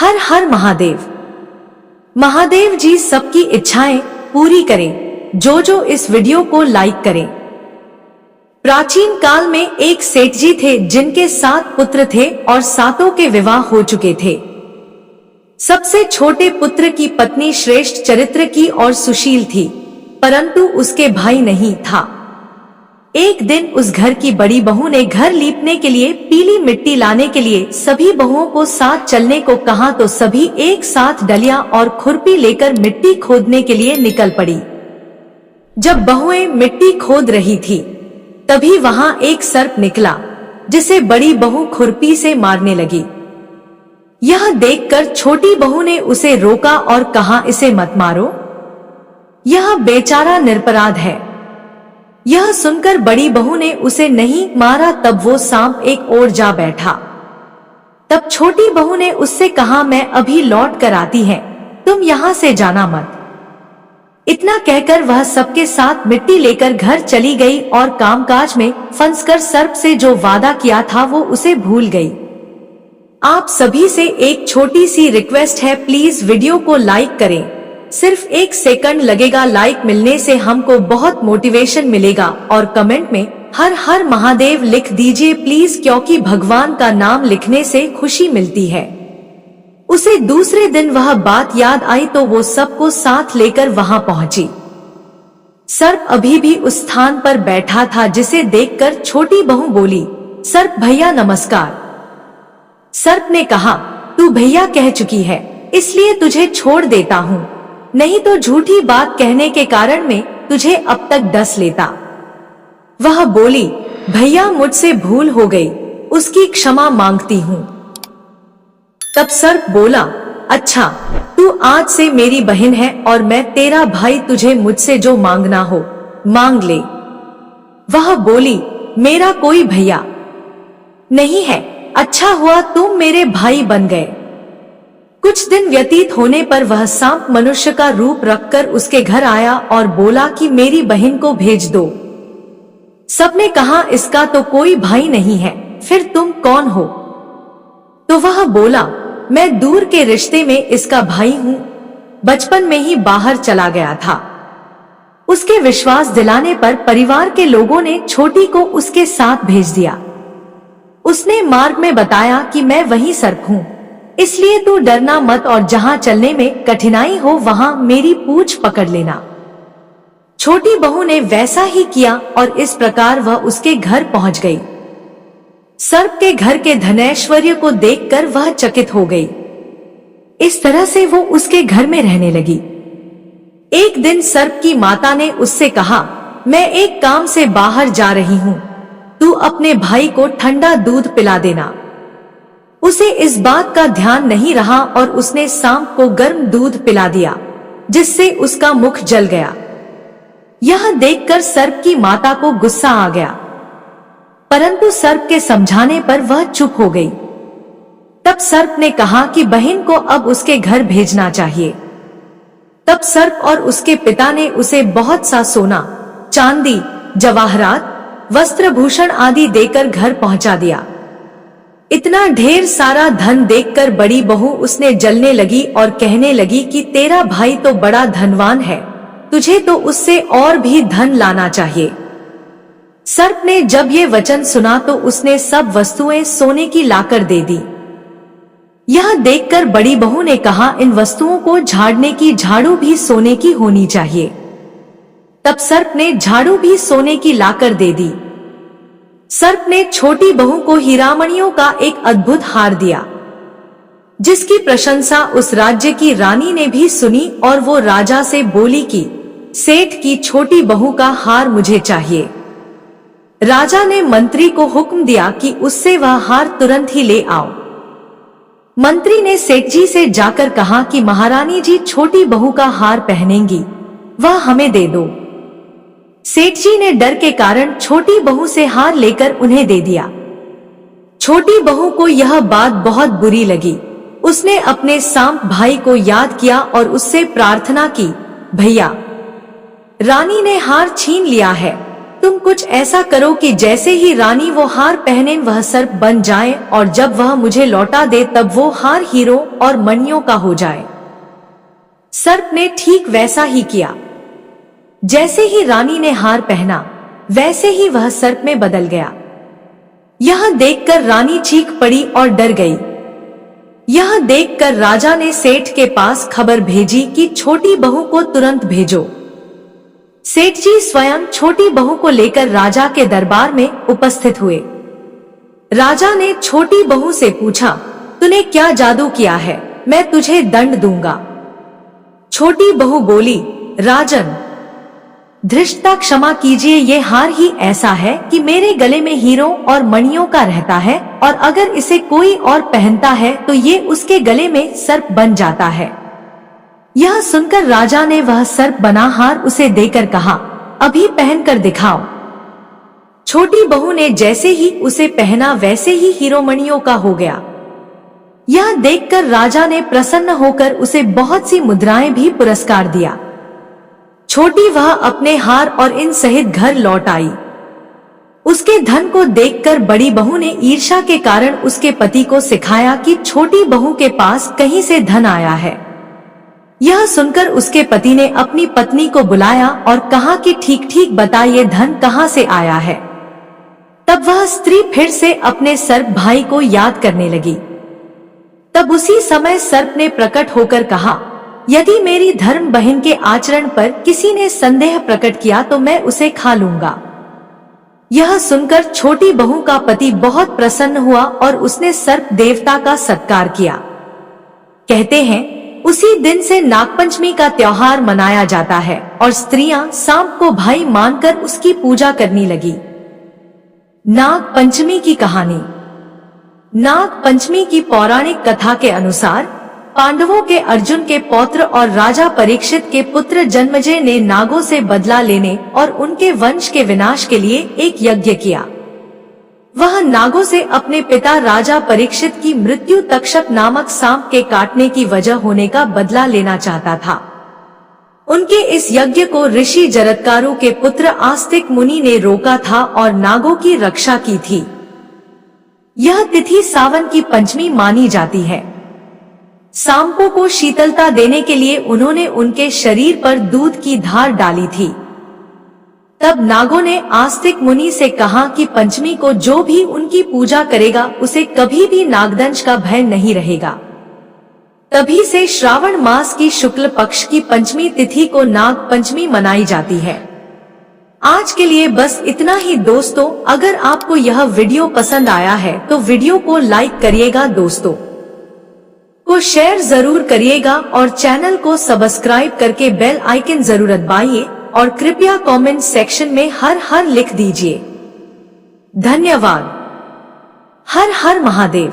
हर हर महादेव। महादेव जी सबकी इच्छाएं पूरी करें। जो इस वीडियो को लाइक करें। प्राचीन काल में एक सेठ जी थे जिनके 7 पुत्र थे और 7 के विवाह हो चुके थे। सबसे छोटे पुत्र की पत्नी श्रेष्ठ चरित्र की और सुशील थी, परंतु उसके भाई नहीं था। एक दिन उस घर की बड़ी बहू ने घर लीपने के लिए पीली मिट्टी लाने के लिए सभी बहुओं को साथ चलने को कहा तो सभी एक साथ डलिया और खुरपी लेकर मिट्टी खोदने के लिए निकल पड़ी। जब बहुएं मिट्टी खोद रही थी तभी वहां एक सर्प निकला जिसे बड़ी बहू खुरपी से मारने लगी। यह देखकर छोटी बहू ने उसे रोका और कहा, इसे मत मारो, यह बेचारा निरपराध है। यह सुनकर बड़ी बहू ने उसे नहीं मारा। तब वो सांप एक ओर जा बैठा। तब छोटी बहू ने उससे कहा, मैं अभी लौट कर आती है, तुम यहाँ से जाना मत। इतना कहकर वह सबके साथ मिट्टी लेकर घर चली गई और कामकाज में फंसकर सर्प से जो वादा किया था वो उसे भूल गई। आप सभी से एक छोटी सी रिक्वेस्ट है, प्लीज वीडियो को लाइक करें। सिर्फ 1 सेकंड लगेगा, लाइक मिलने से हमको बहुत मोटिवेशन मिलेगा और कमेंट में हर हर महादेव लिख दीजिए प्लीज, क्योंकि भगवान का नाम लिखने से खुशी मिलती है। उसे दूसरे दिन वह बात याद आई तो वो सबको साथ लेकर वहां पहुंची। सर्प अभी भी उस स्थान पर बैठा था जिसे देखकर छोटी बहू बोली, सर्प भैया नमस्कार। सर्प ने कहा, तू भैया कह चुकी है इसलिए तुझे छोड़ देता हूँ, नहीं तो झूठी बात कहने के कारण में तुझे अब तक डस लेता। वह बोली, भैया मुझसे भूल हो गई, उसकी क्षमा मांगती हूँ। तब सर्प बोला, अच्छा तू आज से मेरी बहन है और मैं तेरा भाई, तुझे मुझसे जो मांगना हो मांग ले। वह बोली, मेरा कोई भैया नहीं है, अच्छा हुआ तुम मेरे भाई बन गए। कुछ दिन व्यतीत होने पर वह सांप मनुष्य का रूप रखकर उसके घर आया और बोला कि मेरी बहन को भेज दो। सबने कहा, इसका तो कोई भाई नहीं है, फिर तुम कौन हो? तो वह बोला, मैं दूर के रिश्ते में इसका भाई हूँ, बचपन में ही बाहर चला गया था। उसके विश्वास दिलाने पर परिवार के लोगों ने छोटी को उसके साथ भेज दिया। उसने मार्ग में बताया कि मैं वही सर्प हूँ, इसलिए तू डरना मत और जहां चलने में कठिनाई हो वहां मेरी पूंछ पकड़ लेना। छोटी बहू ने वैसा ही किया और इस प्रकार वह उसके घर पहुंच गई। सर्प के घर के धनैश्वर्य को देखकर वह चकित हो गई। इस तरह से वो उसके घर में रहने लगी। एक दिन सर्प की माता ने उससे कहा, मैं एक काम से बाहर जा रही हूँ, तू अपने भाई को ठंडा दूध पिला देना। उसे इस बात का ध्यान नहीं रहा और उसने सांप को गर्म दूध पिला दिया, जिससे उसका मुख जल गया। यह देखकर सर्प की माता को गुस्सा आ गया, परंतु सर्प के समझाने पर वह चुप हो गई। तब सर्प ने कहा कि बहन को अब उसके घर भेजना चाहिए। तब सर्प और उसके पिता ने उसे बहुत सा सोना, चांदी, जवाहरात, वस्त्रभूषण आदि देकर घर पहुंचा दिया। इतना ढेर सारा धन देखकर बड़ी बहू उसने जलने लगी और कहने लगी कि तेरा भाई तो बड़ा धनवान है, तुझे तो उससे और भी धन लाना चाहिए। सर्प ने जब ये वचन सुना तो उसने सब वस्तुएं सोने की लाकर दे दी। यह देखकर बड़ी बहू ने कहा, इन वस्तुओं को झाड़ने की झाड़ू भी सोने की होनी चाहिए। तब सर्प ने झाड़ू भी सोने की लाकर दे दी। सर्प ने छोटी बहू को हीरामणियों का एक अद्भुत हार दिया, जिसकी प्रशंसा उस राज्य की रानी ने भी सुनी और वो राजा से बोली कि सेठ की छोटी बहू का हार मुझे चाहिए। राजा ने मंत्री को हुक्म दिया कि उससे वह हार तुरंत ही ले आओ। मंत्री ने सेठ जी से जाकर कहा कि महारानी जी छोटी बहू का हार पहनेंगी, वह हमें दे दो। सेठ जी ने डर के कारण छोटी बहू से हार लेकर उन्हें दे दिया। छोटी बहू को यह बात बहुत बुरी लगी। उसने अपने सांप भाई को याद किया और उससे प्रार्थना की, भैया रानी ने हार छीन लिया है, तुम कुछ ऐसा करो कि जैसे ही रानी वो हार पहने वह सर्प बन जाए और जब वह मुझे लौटा दे तब वो हार हीरो और मणियों का हो जाए। सर्प ने ठीक वैसा ही किया। जैसे ही रानी ने हार पहना वैसे ही वह सर्प में बदल गया। यह देखकर रानी चीख पड़ी और डर गई। यह देखकर राजा ने सेठ के पास खबर भेजी कि छोटी बहू को तुरंत भेजो। सेठ जी स्वयं छोटी बहू को लेकर राजा के दरबार में उपस्थित हुए। राजा ने छोटी बहू से पूछा, तूने क्या जादू किया है? मैं तुझे दंड दूंगा। छोटी बहू बोली, राजन धृष्टता क्षमा कीजिए, ये हार ही ऐसा है कि मेरे गले में हीरों और मणियों का रहता है और अगर इसे कोई और पहनता है तो ये उसके गले में सर्प बन जाता है। यह सुनकर राजा ने वह सर्प बना हार उसे देकर कहा, अभी पहन कर दिखाओ। छोटी बहू ने जैसे ही उसे पहना वैसे ही हीरो मणियों का हो गया। यह देखकर राजा ने प्रसन्न होकर उसे बहुत सी मुद्राएं भी पुरस्कार दिया। छोटी वह अपने हार और इन सहित घर लौट आई। उसके धन को देखकर बड़ी बहू ने ईर्ष्या के कारण उसके पति को सिखाया कि छोटी बहू के पास कहीं से धन आया है। यह सुनकर उसके पति ने अपनी पत्नी को बुलाया और कहा कि ठीक ठीक बता ये धन कहाँ से आया है। तब वह स्त्री फिर से अपने सर्प भाई को याद करने लगी। तब उसी समय सर्प ने प्रकट होकर कहा, यदि मेरी धर्म बहन के आचरण पर किसी ने संदेह प्रकट किया तो मैं उसे खा लूंगा। यह सुनकर छोटी बहू का पति बहुत प्रसन्न हुआ और उसने सर्प देवता का सत्कार किया। कहते हैं उसी दिन से नागपंचमी का त्योहार मनाया जाता है और स्त्रियां सांप को भाई मानकर उसकी पूजा करने लगी। नाग पंचमी की कहानी। नाग पंचमी की पौराणिक कथा के अनुसार पांडवों के अर्जुन के पौत्र और राजा परीक्षित के पुत्र जन्मेजय ने नागों से बदला लेने और उनके वंश के विनाश के लिए एक यज्ञ किया। वह नागों से अपने पिता राजा परीक्षित की मृत्यु तक्षक नामक सांप के काटने की वजह होने का बदला लेना चाहता था। उनके इस यज्ञ को ऋषि जरत्कारु के पुत्र आस्तिक मुनि ने रोका था और नागों की रक्षा की थी। यह तिथि सावन की पंचमी मानी जाती है। सांपों को शीतलता देने के लिए उन्होंने उनके शरीर पर दूध की धार डाली थी। तब नागों ने आस्तिक मुनि से कहा कि पंचमी को जो भी उनकी पूजा करेगा उसे कभी भी नागदंश का भय नहीं रहेगा। तभी से श्रावण मास की शुक्ल पक्ष की पंचमी तिथि को नाग पंचमी मनाई जाती है। आज के लिए बस इतना ही दोस्तों। अगर आपको यह वीडियो पसंद आया है तो वीडियो को लाइक करिएगा, दोस्तों को शेयर जरूर करिएगा और चैनल को सब्सक्राइब करके बेल आइकन जरूर दबाइए और कृपया कमेंट सेक्शन में हर हर लिख दीजिए। धन्यवाद। हर हर महादेव।